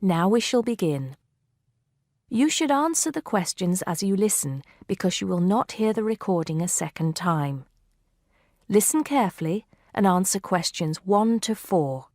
Now we shall begin. You should answer the questions as you listen because you will not hear the recording a second time. Listen carefully and answer questions 1 to 4.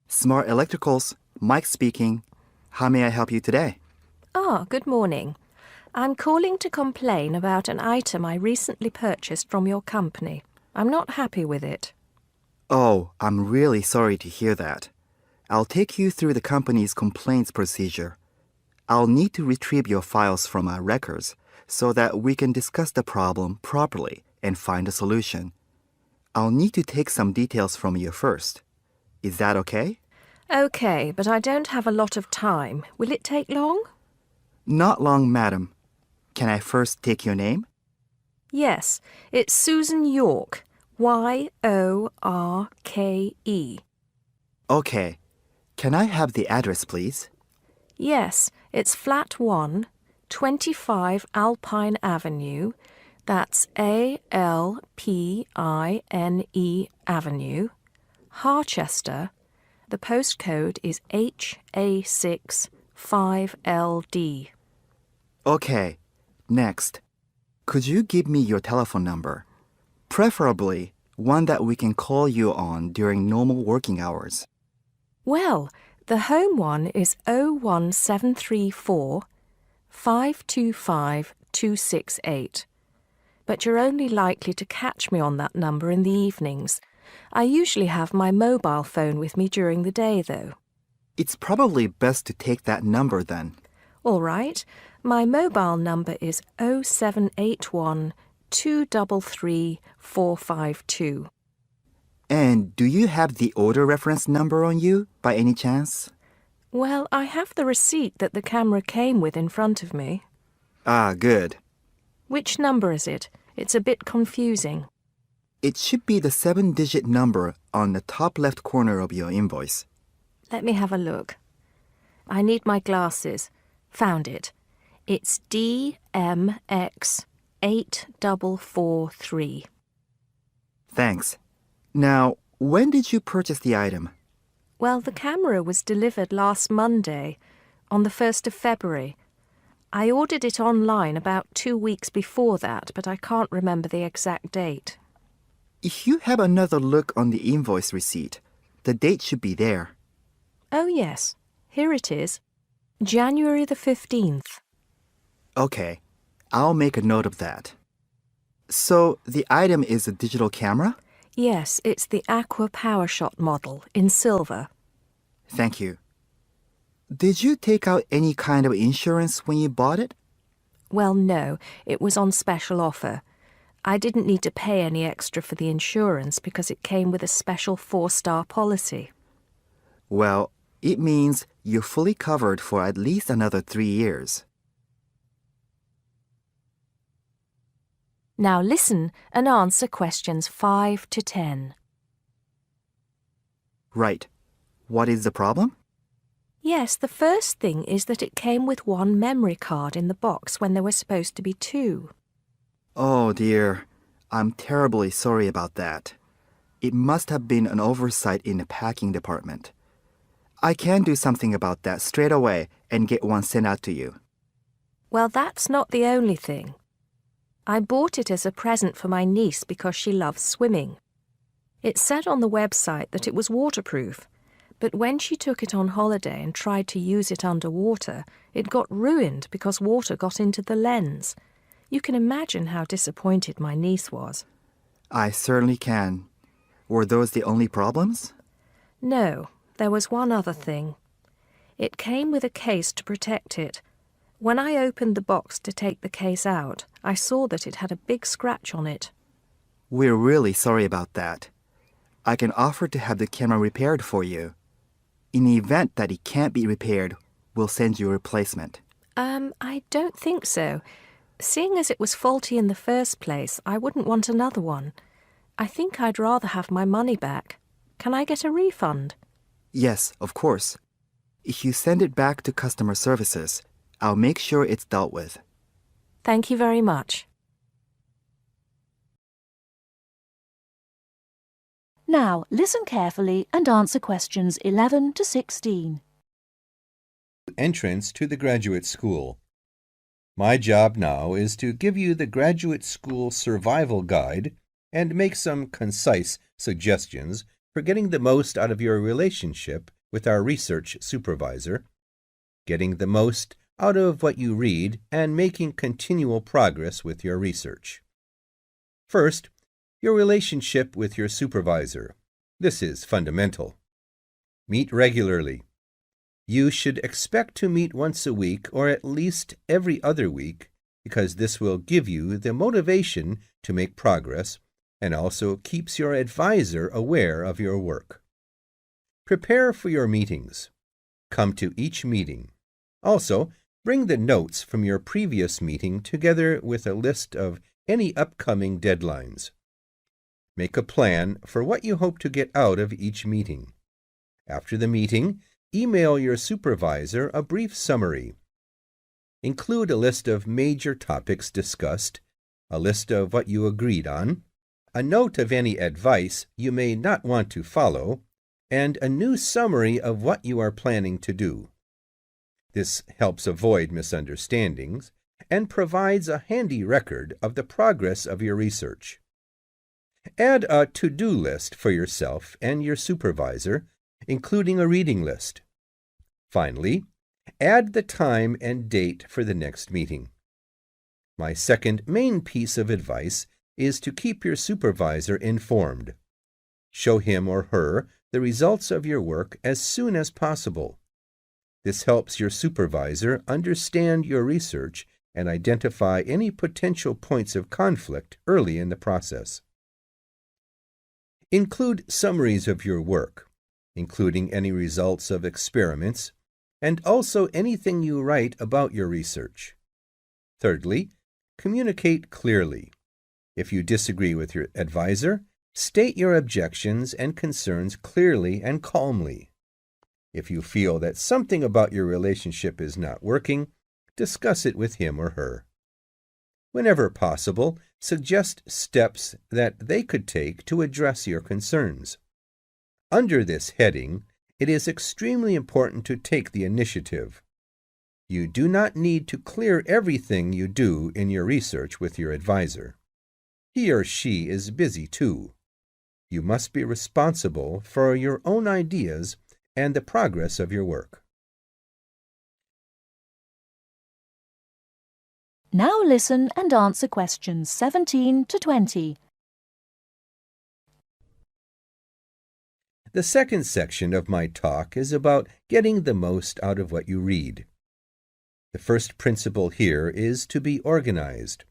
Smart Electricals, Mike speaking. How may I help you today? Good morning. I'm calling to complain about an item I recently purchased from your company. I'm not happy with it. Oh, I'm really sorry to hear that. I'll take you through the company's complaints procedure. I'll need to retrieve your files from our records so that we can discuss the problem properly and find a solution. I'll need to take some details from you first. Is that okay? Okay, but I don't have a lot of time. Will it take long? Not long, madam. Can I first take your name? Yes, it's Susan Yorke. Yorke. Okay. Can I have the address, please? Yes, it's Flat 1, 25 Alpine Avenue. That's ALPINE Avenue, Harchester. The postcode is HA6 5LD. Okay. Next. Could you give me your telephone number? Preferably one that we can call you on during normal working hours. Well, the home one is 01734 525 268. But you're only likely to catch me on that number in the evenings. I usually have my mobile phone with me during the day, though. It's probably best to take that number then. All right. My mobile number is 0781 233 452. And do you have the order reference number on you, by any chance? Well, I have the receipt that the camera came with in front of me. Ah, good. Which number is it? It's a bit confusing. It should be the 7-digit number on the top left corner of your invoice. Let me have a look. I need my glasses. Found it. It's DMX8443. Thanks. Now, when did you purchase the item? Well, the camera was delivered last Monday, on the 1st of February. I ordered it online about 2 weeks before that, but I can't remember the exact date. If you have another look on the invoice receipt, the date should be there. Oh, yes. Here it is. January the 15th. Okay, I'll make a note of that. So, the item is a digital camera? Yes, it's the Aqua PowerShot model in silver. Thank you. Did you take out any kind of insurance when you bought it? Well, no, it was on special offer. I didn't need to pay any extra for the insurance because it came with a special 4-star policy. Well, it means you're fully covered for at least another 3 years. Now listen and answer questions 5 to 10. Right. What is the problem? Yes, the first thing is that it came with 1 memory card in the box when there were supposed to be 2. Oh dear, I'm terribly sorry about that. It must have been an oversight in the packing department. I can do something about that straight away and get one sent out to you. Well, that's not the only thing. I bought it as a present for my niece because she loves swimming. It said on the website that it was waterproof, but when she took it on holiday and tried to use it underwater, it got ruined because water got into the lens. You can imagine how disappointed my niece was. I certainly can. Were those the only problems? No, there was one other thing. It came with a case to protect it. When I opened the box to take the case out, I saw that it had a big scratch on it. We're really sorry about that. I can offer to have the camera repaired for you. In the event that it can't be repaired, we'll send you a replacement. I don't think so. Seeing as it was faulty in the first place, I wouldn't want another one. I think I'd rather have my money back. Can I get a refund? Yes, of course. If you send it back to customer services, I'll make sure it's dealt with. Thank you very much. Now listen carefully and answer questions 11 to 16. Entrance to the graduate school. My job now is to give you the graduate school survival guide and make some concise suggestions for getting the most out of your relationship with our research supervisor, getting the most out of what you read, and making continual progress with your research. First, your relationship with your supervisor. This is fundamental. Meet regularly. You should expect to meet once a week or at least every other week, because this will give you the motivation to make progress and also keeps your advisor aware of your work. Prepare for your meetings. Come to each meeting. Also, bring the notes from your previous meeting together with a list of any upcoming deadlines. Make a plan for what you hope to get out of each meeting. After the meeting, email your supervisor a brief summary. Include a list of major topics discussed, a list of what you agreed on, a note of any advice you may not want to follow, and a new summary of what you are planning to do. This helps avoid misunderstandings and provides a handy record of the progress of your research. Add a to-do list for yourself and your supervisor, including a reading list. Finally, add the time and date for the next meeting. My second main piece of advice is to keep your supervisor informed. Show him or her the results of your work as soon as possible. This helps your supervisor understand your research and identify any potential points of conflict early in the process. Include summaries of your work, including any results of experiments, and also anything you write about your research. Thirdly, communicate clearly. If you disagree with your advisor, state your objections and concerns clearly and calmly. If you feel that something about your relationship is not working, discuss it with him or her. Whenever possible, suggest steps that they could take to address your concerns. Under this heading, it is extremely important to take the initiative. You do not need to clear everything you do in your research with your advisor. He or she is busy too. You must be responsible for your own ideas and the progress of your work. Now listen and answer questions 17 to 20. The second section of my talk is about getting the most out of what you read. The first principle here is to be organized.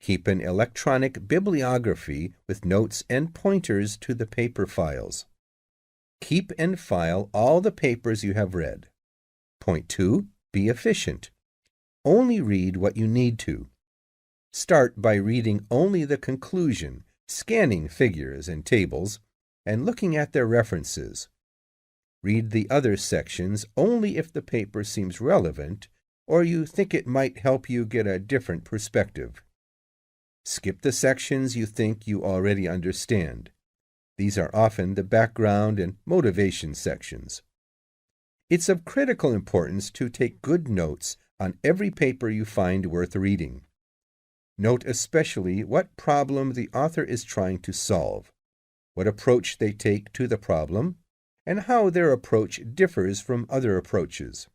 Keep an electronic bibliography with notes and pointers to the paper files. Keep and file all the papers you have read. Point 2. Be efficient. Only read what you need to. Start by reading only the conclusion, scanning figures and tables, and looking at their references. Read the other sections only if the paper seems relevant or you think it might help you get a different perspective. Skip the sections you think you already understand. These are often the background and motivation sections. It's of critical importance to take good notes on every paper you find worth reading. Note especially what problem the author is trying to solve, what approach they take to the problem, and how their approach differs from other approaches.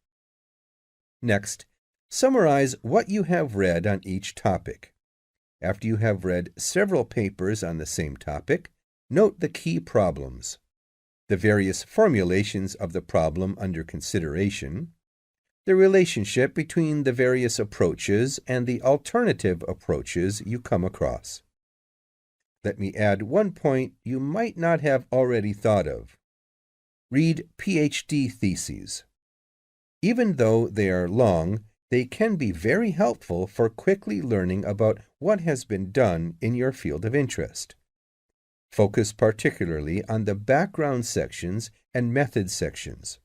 Next, summarize what you have read on each topic. After you have read several papers on the same topic, note the key problems, the various formulations of the problem under consideration, the relationship between the various approaches and the alternative approaches you come across. Let me add one point you might not have already thought of. Read PhD theses. Even though they are long, they can be very helpful for quickly learning about what has been done in your field of interest. Focus particularly on the background sections and method sections.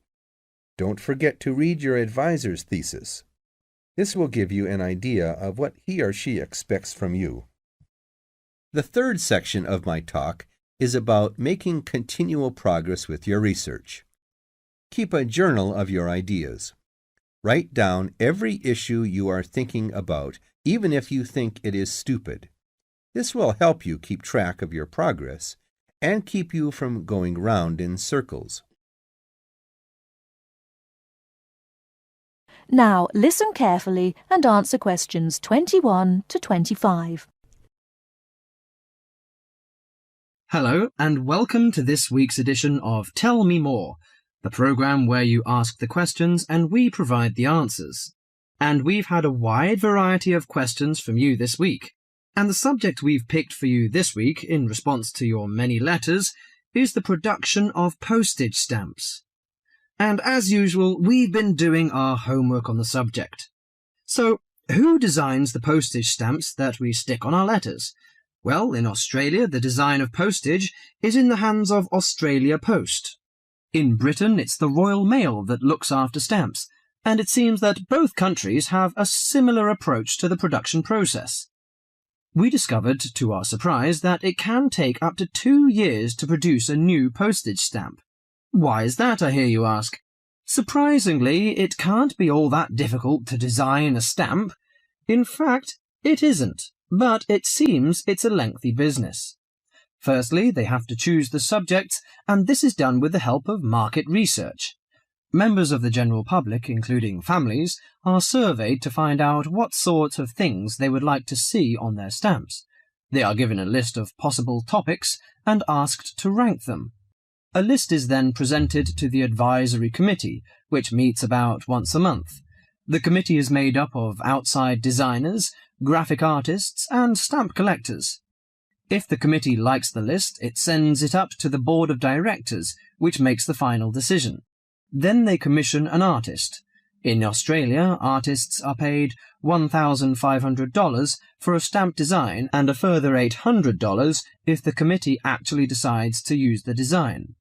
Don't forget to read your advisor's thesis. This will give you an idea of what he or she expects from you. The third section of my talk is about making continual progress with your research. Keep a journal of your ideas. Write down every issue you are thinking about, even if you think it is stupid. This will help you keep track of your progress and keep you from going round in circles. Now listen carefully and answer questions 21 to 25. Hello and welcome to this week's edition of Tell Me More, the programme where you ask the questions and we provide the answers. And we've had a wide variety of questions from you this week. And the subject we've picked for you this week, in response to your many letters, is the production of postage stamps. And as usual, we've been doing our homework on the subject. So, who designs the postage stamps that we stick on our letters? Well, in Australia, the design of postage is in the hands of Australia Post. In Britain, it's the Royal Mail that looks after stamps, and it seems that both countries have a similar approach to the production process. We discovered, to our surprise, that it can take up to 2 years to produce a new postage stamp. Why is that, I hear you ask? Surprisingly, it can't be all that difficult to design a stamp. In fact, it isn't, but it seems it's a lengthy business. Firstly, they have to choose the subjects, and this is done with the help of market research. Members of the general public, including families, are surveyed to find out what sorts of things they would like to see on their stamps. They are given a list of possible topics and asked to rank them. A list is then presented to the advisory committee, which meets about once a month. The committee is made up of outside designers, graphic artists, and stamp collectors. If the committee likes the list, it sends it up to the board of directors, which makes the final decision. Then they commission an artist. In Australia, artists are paid $1,500 for a stamp design and a further $800 if the committee actually decides to use the design.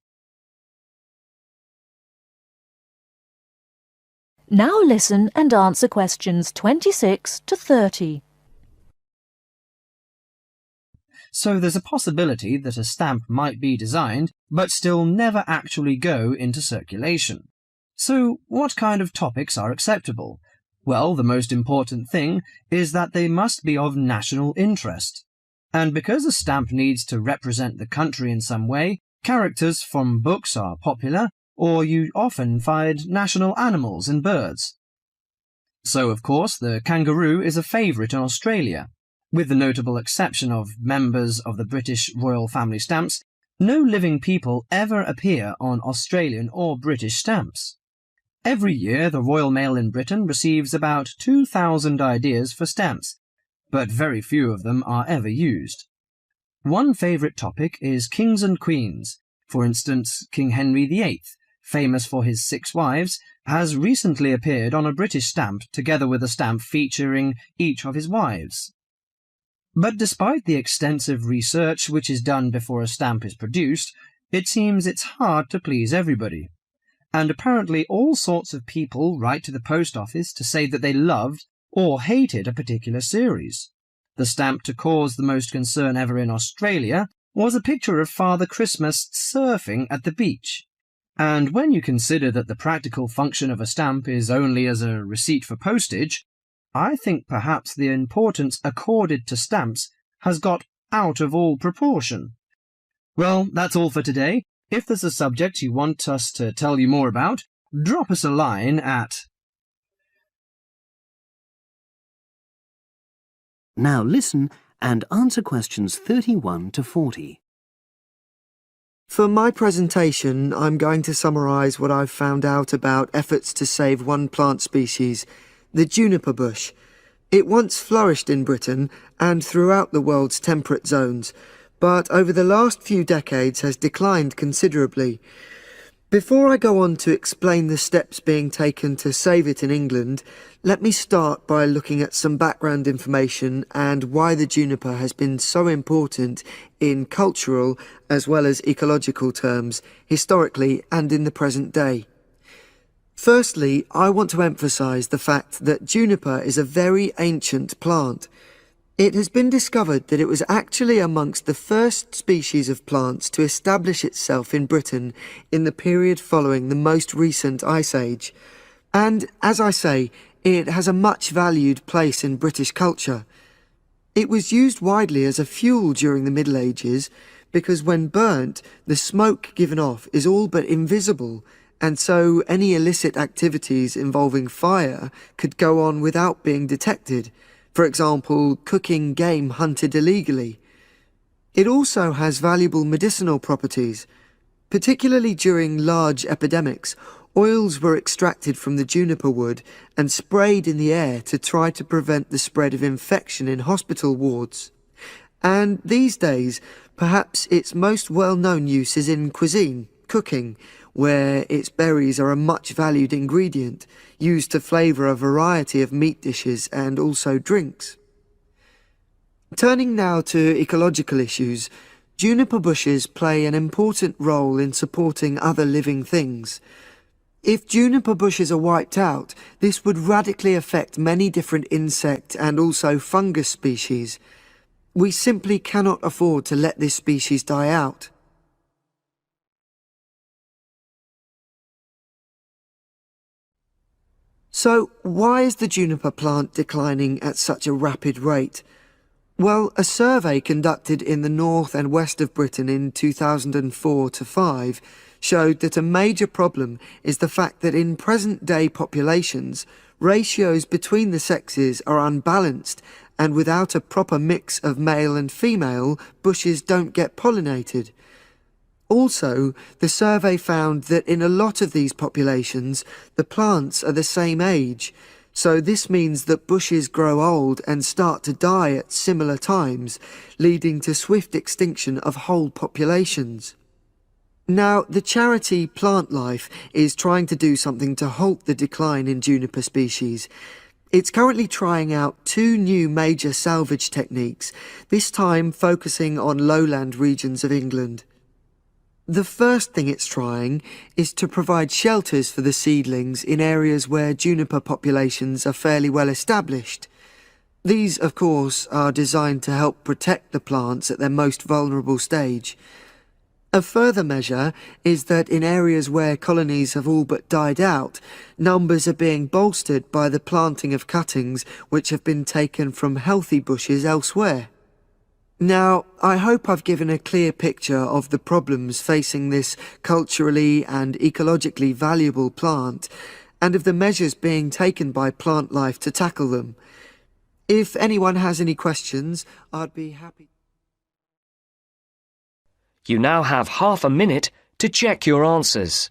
Now listen and answer questions 26 to 30. So there's a possibility that a stamp might be designed, but still never actually go into circulation. So what kind of topics are acceptable? Well, the most important thing is that they must be of national interest. And because a stamp needs to represent the country in some way, characters from books are popular, or you often find national animals and birds. So, of course, the kangaroo is a favourite in Australia. With the notable exception of members of the British royal family stamps, no living people ever appear on Australian or British stamps. Every year, the Royal Mail in Britain receives about 2,000 ideas for stamps, but very few of them are ever used. One favourite topic is kings and queens. For instance, King Henry VIII, famous for his 6 wives, has recently appeared on a British stamp together with a stamp featuring each of his wives. But despite the extensive research which is done before a stamp is produced, it seems it's hard to please everybody. And apparently all sorts of people write to the post office to say that they loved or hated a particular series. The stamp to cause the most concern ever in Australia was a picture of Father Christmas surfing at the beach. And when you consider that the practical function of a stamp is only as a receipt for postage, I think perhaps the importance accorded to stamps has got out of all proportion. Well, that's all for today. If there's a subject you want us to tell you more about, drop us a line at... Now listen and answer questions 31 to 40. For my presentation, I'm going to summarise what I've found out about efforts to save one plant species, the juniper bush. It once flourished in Britain and throughout the world's temperate zones, but over the last few decades has declined considerably. Before I go on to explain the steps being taken to save it in England, let me start by looking at some background information and why the juniper has been so important in cultural as well as ecological terms, historically and in the present day. Firstly, I want to emphasise the fact that juniper is a very ancient plant. It has been discovered that it was actually amongst the first species of plants to establish itself in Britain in the period following the most recent Ice Age. And, as I say, it has a much valued place in British culture. It was used widely as a fuel during the Middle Ages because when burnt, the smoke given off is all but invisible, and so any illicit activities involving fire could go on without being detected. For example, cooking game hunted illegally. It also has valuable medicinal properties. Particularly during large epidemics, oils were extracted from the juniper wood and sprayed in the air to try to prevent the spread of infection in hospital wards. And these days, perhaps its most well-known use is in cuisine, cooking, where its berries are a much valued ingredient, used to flavour a variety of meat dishes and also drinks. Turning now to ecological issues, juniper bushes play an important role in supporting other living things. If juniper bushes are wiped out, this would radically affect many different insect and also fungus species. We simply cannot afford to let this species die out. So, why is the juniper plant declining at such a rapid rate? Well, a survey conducted in the north and west of Britain in 2004-5 showed that a major problem is the fact that in present-day populations, ratios between the sexes are unbalanced, and without a proper mix of male and female, bushes don't get pollinated. Also, the survey found that in a lot of these populations, the plants are the same age, so this means that bushes grow old and start to die at similar times, leading to swift extinction of whole populations. Now, the charity Plant Life is trying to do something to halt the decline in juniper species. It's currently trying out 2 new major salvage techniques, this time focusing on lowland regions of England. The first thing it's trying is to provide shelters for the seedlings in areas where juniper populations are fairly well established. These, of course, are designed to help protect the plants at their most vulnerable stage. A further measure is that in areas where colonies have all but died out, numbers are being bolstered by the planting of cuttings which have been taken from healthy bushes elsewhere. Now, I hope I've given a clear picture of the problems facing this culturally and ecologically valuable plant, and of the measures being taken by Plant Life to tackle them. If anyone has any questions, I'd be happy. You now have half a minute to check your answers.